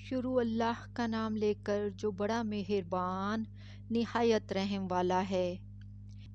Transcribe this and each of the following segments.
شروع اللہ کا نام لے کر جو بڑا مہربان نہایت رحم والا ہے۔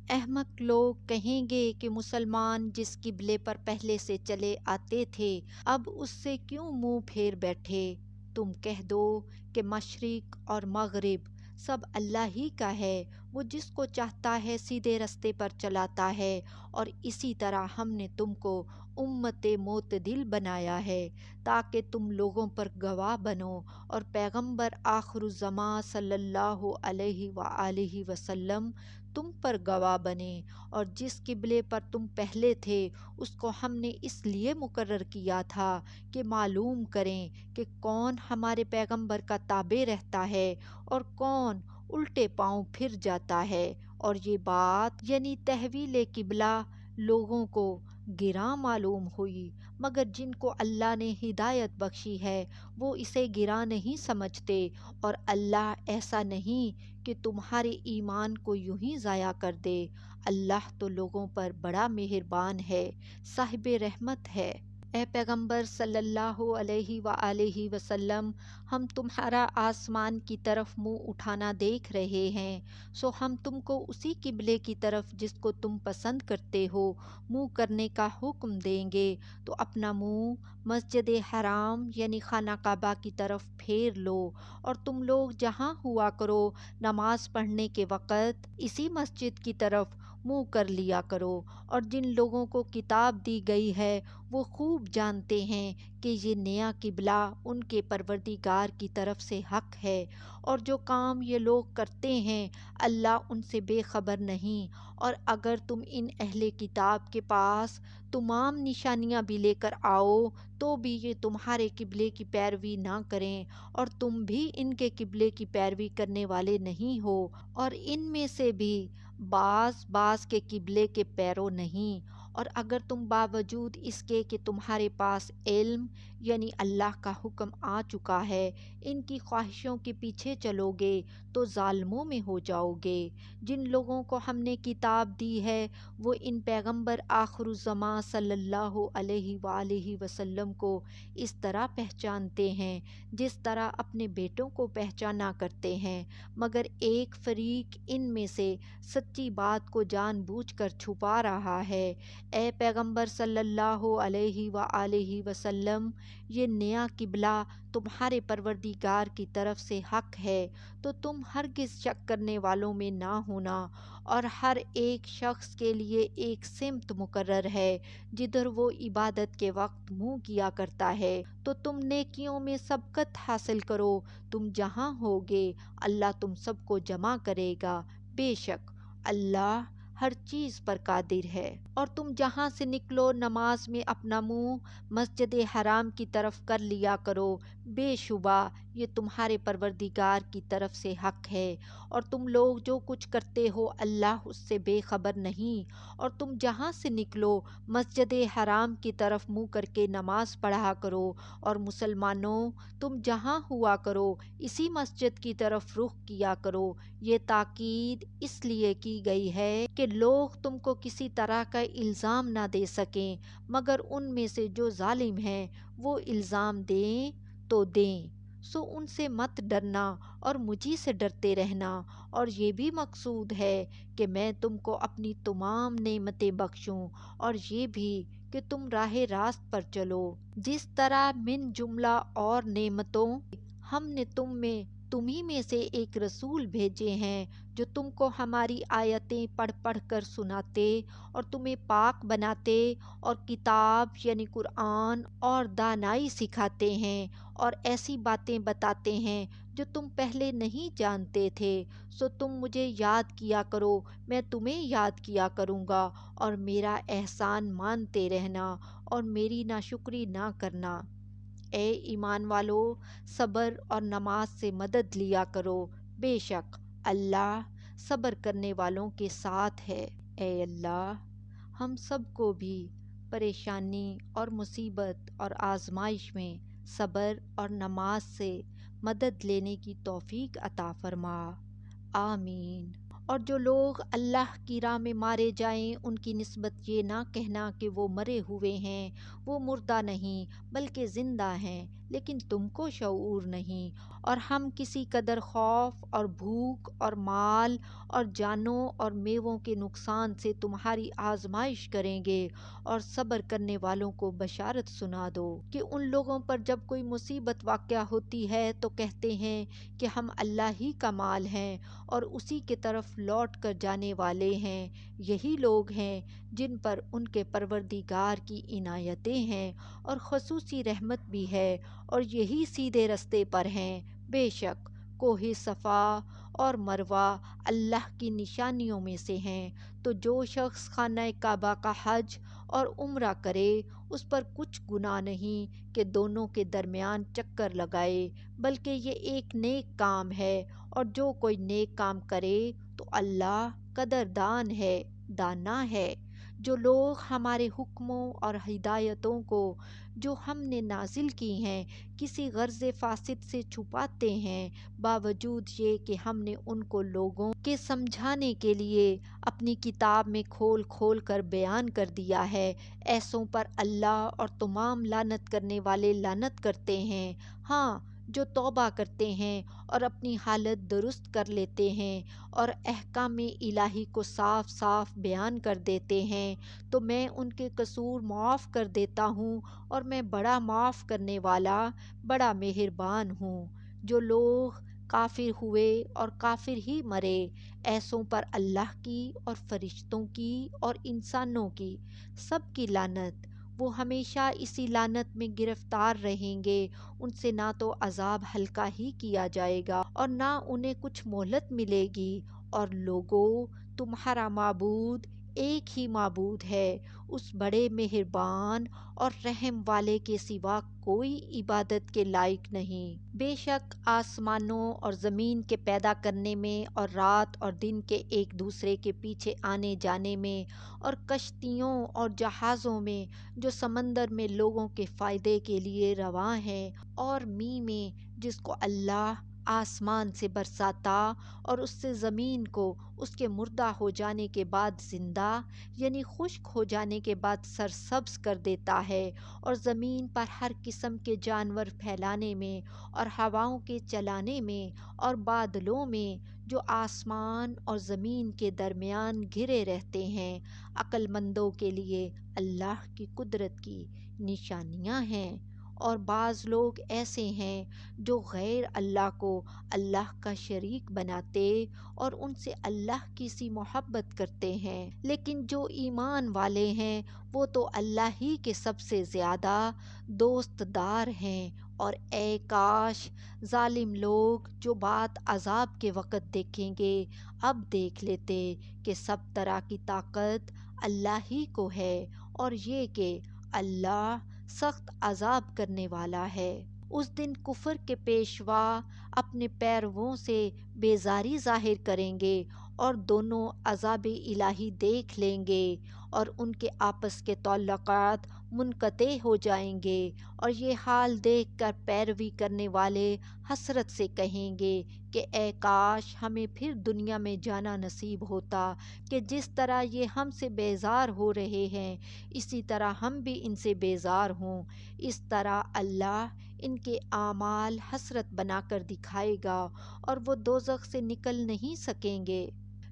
احمق لوگ کہیں گے کہ مسلمان جس قبلے پر پہلے سے چلے آتے تھے اب اس سے کیوں منہ پھیر بیٹھے؟ تم کہہ دو کہ مشرق اور مغرب سب اللہ ہی کا ہے، وہ جس کو چاہتا ہے سیدھے رستے پر چلاتا ہے، اور اسی طرح ہم نے تم کو امت معتدل بنایا ہے تاکہ تم لوگوں پر گواہ بنو اور پیغمبر آخر الزماں صلی اللہ علیہ وآلہ وسلم تم پر گواہ بنے۔ اور جس قبلے پر تم پہلے تھے اس کو ہم نے اس لیے مقرر کیا تھا کہ معلوم کریں کہ کون ہمارے پیغمبر کا تابع رہتا ہے اور کون الٹے پاؤں پھر جاتا ہے، اور یہ بات یعنی تحویل قبلہ لوگوں کو گراں معلوم ہوئی، مگر جن کو اللہ نے ہدایت بخشی ہے وہ اسے گراں نہیں سمجھتے، اور اللہ ایسا نہیں کہ تمہارے ایمان کو یوں ہی ضائع کر دے۔ اللہ تو لوگوں پر بڑا مہربان ہے، صاحب رحمت ہے۔ اے پیغمبر صلی اللہ علیہ وآلہ وسلم، ہم تمہارا آسمان کی طرف منہ اٹھانا دیکھ رہے ہیں، سو ہم تم کو اسی قبلے کی طرف جس کو تم پسند کرتے ہو منہ کرنے کا حکم دیں گے، تو اپنا منہ مسجد حرام یعنی خانہ کعبہ کی طرف پھیر لو، اور تم لوگ جہاں ہوا کرو نماز پڑھنے کے وقت اسی مسجد کی طرف منہ کر لیا کرو، اور جن لوگوں کو کتاب دی گئی ہے وہ خوب جانتے ہیں کہ یہ نیا قبلہ ان کے پروردگار کی طرف سے حق ہے، اور جو کام یہ لوگ کرتے ہیں اللہ ان سے بے خبر نہیں۔ اور اگر تم ان اہل کتاب کے پاس تمام نشانیاں بھی لے کر آؤ تو بھی یہ تمہارے قبلے کی پیروی نہ کریں، اور تم بھی ان کے قبلے کی پیروی کرنے والے نہیں ہو، اور ان میں سے بھی بعض کے قبلے کے پیرو نہیں۔ اور اگر تم باوجود اس کے کہ تمہارے پاس علم یعنی اللہ کا حکم آ چکا ہے ان کی خواہشوں کے پیچھے چلو گے تو ظالموں میں ہو جاؤ گے۔ جن لوگوں کو ہم نے کتاب دی ہے وہ ان پیغمبر آخر الزماں صلی اللہ علیہ وآلہ وسلم کو اس طرح پہچانتے ہیں جس طرح اپنے بیٹوں کو پہچانا کرتے ہیں، مگر ایک فریق ان میں سے سچی بات کو جان بوجھ کر چھپا رہا ہے۔ اے پیغمبر صلی اللہ علیہ وآلہ وسلم، یہ نیا قبلہ تمہارے پروردگار کی طرف سے حق ہے، تو تم ہرگز شک کرنے والوں میں نہ ہونا، اور ہر ایک شخص کے لیے ایک سمت مقرر ہے جدھر وہ عبادت کے وقت منہ کیا کرتا ہے، تو تم نیکیوں میں سبقت حاصل کرو، تم جہاں ہوگے اللہ تم سب کو جمع کرے گا، بے شک اللہ ہر چیز پر قادر ہے۔ اور تم جہاں سے نکلو نماز میں اپنا منہ مسجد حرام کی طرف کر لیا کرو، بے شبہ یہ تمہارے پروردگار کی طرف سے حق ہے، اور تم لوگ جو کچھ کرتے ہو اللہ اس سے بے خبر نہیں۔ اور تم جہاں سے نکلو مسجد حرام کی طرف منہ کر کے نماز پڑھا کرو، اور مسلمانوں تم جہاں ہوا کرو اسی مسجد کی طرف رخ کیا کرو۔ یہ تاکید اس لیے کی گئی ہے کہ لوگ تم کو کسی طرح کا الزام نہ دے سکیں، مگر ان میں سے جو ظالم ہیں وہ الزام دیں تو دیں، سو ان سے مت ڈرنا اور مجھی سے ڈرتے رہنا، اور یہ بھی مقصود ہے کہ میں تم کو اپنی تمام نعمتیں بخشوں، اور یہ بھی کہ تم راہ راست پر چلو۔ جس طرح من جملہ اور نعمتوں ہم نے تمہیں میں سے ایک رسول بھیجے ہیں جو تم کو ہماری آیتیں پڑھ پڑھ کر سناتے اور تمہیں پاک بناتے اور کتاب یعنی قرآن اور دانائی سکھاتے ہیں اور ایسی باتیں بتاتے ہیں جو تم پہلے نہیں جانتے تھے، سو تم مجھے یاد کیا کرو، میں تمہیں یاد کیا کروں گا، اور میرا احسان مانتے رہنا اور میری ناشکری نہ کرنا۔ اے ایمان والو، صبر اور نماز سے مدد لیا کرو، بے شک اللہ صبر کرنے والوں کے ساتھ ہے۔ اے اللہ، ہم سب کو بھی پریشانی اور مصیبت اور آزمائش میں صبر اور نماز سے مدد لینے کی توفیق عطا فرما، آمین۔ اور جو لوگ اللہ کی راہ میں مارے جائیں ان کی نسبت یہ نہ کہنا کہ وہ مرے ہوئے ہیں، وہ مردہ نہیں بلکہ زندہ ہیں، لیکن تم کو شعور نہیں، اور ہم کسی قدر خوف اور بھوک اور مال اور جانوں اور میووں کے نقصان سے تمہاری آزمائش کریں گے، اور صبر کرنے والوں کو بشارت سنا دو کہ ان لوگوں پر جب کوئی مصیبت واقع ہوتی ہے تو کہتے ہیں کہ ہم اللہ ہی کا مال ہیں اور اسی کی طرف لوٹ کر جانے والے ہیں۔ یہی لوگ ہیں جن پر ان کے پروردگار کی عنایتیں ہیں اور خصوصی رحمت بھی ہے، اور یہی سیدھے رستے پر ہیں۔ بے شک کوہ صفا اور مروہ اللہ کی نشانیوں میں سے ہیں، تو جو شخص خانہ کعبہ کا حج اور عمرہ کرے اس پر کچھ گناہ نہیں کہ دونوں کے درمیان چکر لگائے، بلکہ یہ ایک نیک کام ہے، اور جو کوئی نیک کام کرے تو اللہ قدردان ہے، دانا ہے۔ جو لوگ ہمارے حکموں اور ہدایتوں کو جو ہم نے نازل کی ہیں کسی غرض فاسد سے چھپاتے ہیں، باوجود یہ کہ ہم نے ان کو لوگوں کے سمجھانے کے لیے اپنی کتاب میں کھول کھول کر بیان کر دیا ہے، ایسوں پر اللہ اور تمام لعنت کرنے والے لعنت کرتے ہیں۔ ہاں، جو توبہ کرتے ہیں اور اپنی حالت درست کر لیتے ہیں اور احکام الہی کو صاف صاف بیان کر دیتے ہیں تو میں ان کے قصور معاف کر دیتا ہوں، اور میں بڑا معاف کرنے والا، بڑا مہربان ہوں۔ جو لوگ کافر ہوئے اور کافر ہی مرے، ایسوں پر اللہ کی اور فرشتوں کی اور انسانوں کی سب کی لعنت، وہ ہمیشہ اسی لعنت میں گرفتار رہیں گے، ان سے نہ تو عذاب ہلکا ہی کیا جائے گا اور نہ انہیں کچھ مہلت ملے گی۔ اور لوگو، تمہارا معبود ایک ہی معبود ہے، اس بڑے مہربان اور رحم والے کے سوا کوئی عبادت کے لائق نہیں۔ بے شک آسمانوں اور زمین کے پیدا کرنے میں اور رات اور دن کے ایک دوسرے کے پیچھے آنے جانے میں اور کشتیوں اور جہازوں میں جو سمندر میں لوگوں کے فائدے کے لیے رواں ہیں، اور می میں جس کو اللہ آسمان سے برساتا اور اس سے زمین کو اس کے مردہ ہو جانے کے بعد زندہ یعنی خشک ہو جانے کے بعد سرسبز کر دیتا ہے، اور زمین پر ہر قسم کے جانور پھیلانے میں اور ہواؤں کے چلانے میں اور بادلوں میں جو آسمان اور زمین کے درمیان گھرے رہتے ہیں، عقل مندوں کے لیے اللہ کی قدرت کی نشانیاں ہیں۔ اور بعض لوگ ایسے ہیں جو غیر اللہ کو اللہ کا شریک بناتے اور ان سے اللہ کی سی محبت کرتے ہیں، لیکن جو ایمان والے ہیں وہ تو اللہ ہی کے سب سے زیادہ دوست دار ہیں۔ اور اے کاش ظالم لوگ جو بات عذاب کے وقت دیکھیں گے اب دیکھ لیتے کہ سب طرح کی طاقت اللہ ہی کو ہے، اور یہ کہ اللہ سخت عذاب کرنے والا ہے۔ اس دن کفر کے پیشوا اپنے پیرووں سے بیزاری ظاہر کریں گے اور دونوں عذاب الہی دیکھ لیں گے، اور ان کے آپس کے تعلقات منقطع ہو جائیں گے، اور یہ حال دیکھ کر پیروی کرنے والے حسرت سے کہیں گے کہ اے کاش ہمیں پھر دنیا میں جانا نصیب ہوتا کہ جس طرح یہ ہم سے بیزار ہو رہے ہیں اسی طرح ہم بھی ان سے بیزار ہوں۔ اس طرح اللہ ان کے اعمال حسرت بنا کر دکھائے گا اور وہ دوزخ سے نکل نہیں سکیں گے۔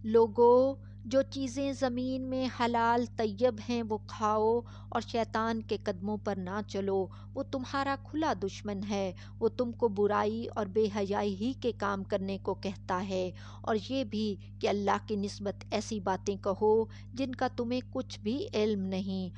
لوگو، جو چیزیں زمین میں حلال طیب ہیں وہ کھاؤ اور شیطان کے قدموں پر نہ چلو، وہ تمہارا کھلا دشمن ہے، وہ تم کو برائی اور بے حیائی ہی کے کام کرنے کو کہتا ہے، اور یہ بھی کہ اللہ کی نسبت ایسی باتیں کہو جن کا تمہیں کچھ بھی علم نہیں۔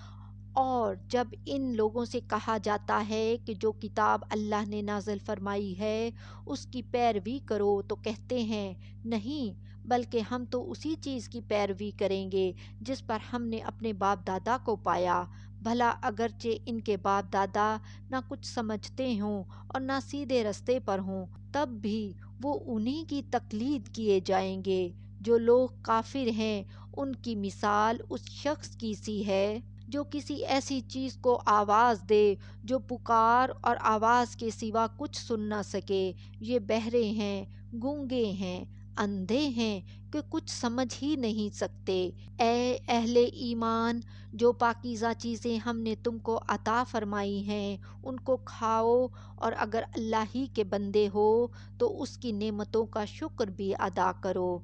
اور جب ان لوگوں سے کہا جاتا ہے کہ جو کتاب اللہ نے نازل فرمائی ہے اس کی پیروی کرو تو کہتے ہیں نہیں، بلکہ ہم تو اسی چیز کی پیروی کریں گے جس پر ہم نے اپنے باپ دادا کو پایا، بھلا اگرچہ ان کے باپ دادا نہ کچھ سمجھتے ہوں اور نہ سیدھے رستے پر ہوں، تب بھی وہ انہی کی تقلید کیے جائیں گے۔ جو لوگ کافر ہیں ان کی مثال اس شخص کی سی ہے جو کسی ایسی چیز کو آواز دے جو پکار اور آواز کے سوا کچھ سن نہ سکے۔ یہ بہرے ہیں، گونگے ہیں، اندھے ہیں کہ کچھ سمجھ ہی نہیں سکتے۔ اے اہل ایمان، جو پاکیزہ چیزیں ہم نے تم کو عطا فرمائی ہیں ان کو کھاؤ، اور اگر اللہ ہی کے بندے ہو تو اس کی نعمتوں کا شکر بھی ادا کرو۔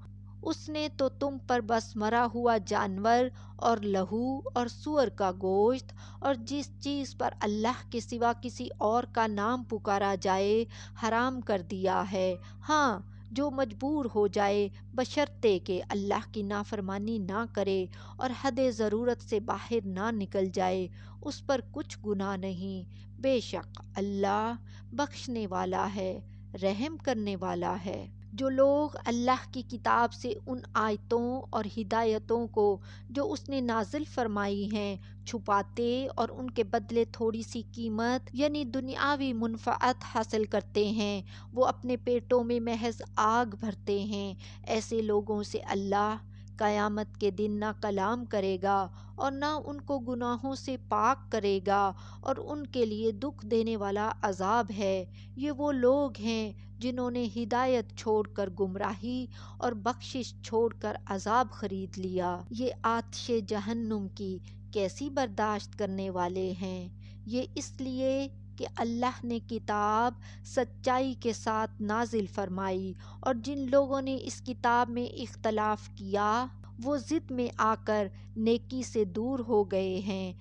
اس نے تو تم پر بس مرا ہوا جانور اور لہو اور سور کا گوشت اور جس چیز پر اللہ کے سوا کسی اور کا نام پکارا جائے حرام کر دیا ہے۔ ہاں، جو مجبور ہو جائے بشرطے کہ اللہ کی نافرمانی نہ کرے اور حد ضرورت سے باہر نہ نکل جائے، اس پر کچھ گناہ نہیں۔ بے شک اللہ بخشنے والا ہے، رحم کرنے والا ہے۔ جو لوگ اللہ کی کتاب سے ان آیتوں اور ہدایتوں کو جو اس نے نازل فرمائی ہیں چھپاتے اور ان کے بدلے تھوڑی سی قیمت یعنی دنیاوی منفعت حاصل کرتے ہیں، وہ اپنے پیٹوں میں محض آگ بھرتے ہیں۔ ایسے لوگوں سے اللہ قیامت کے دن نہ کلام کرے گا اور نہ ان کو گناہوں سے پاک کرے گا، اور ان کے لیے دکھ دینے والا عذاب ہے۔ یہ وہ لوگ ہیں جنہوں نے ہدایت چھوڑ کر گمراہی اور بخشش چھوڑ کر عذاب خرید لیا۔ یہ آتش جہنم کی کیسی برداشت کرنے والے ہیں۔ یہ اس لیے کہ اللہ نے کتاب سچائی کے ساتھ نازل فرمائی، اور جن لوگوں نے اس کتاب میں اختلاف کیا وہ ضد میں آ کر نیکی سے دور ہو گئے ہیں۔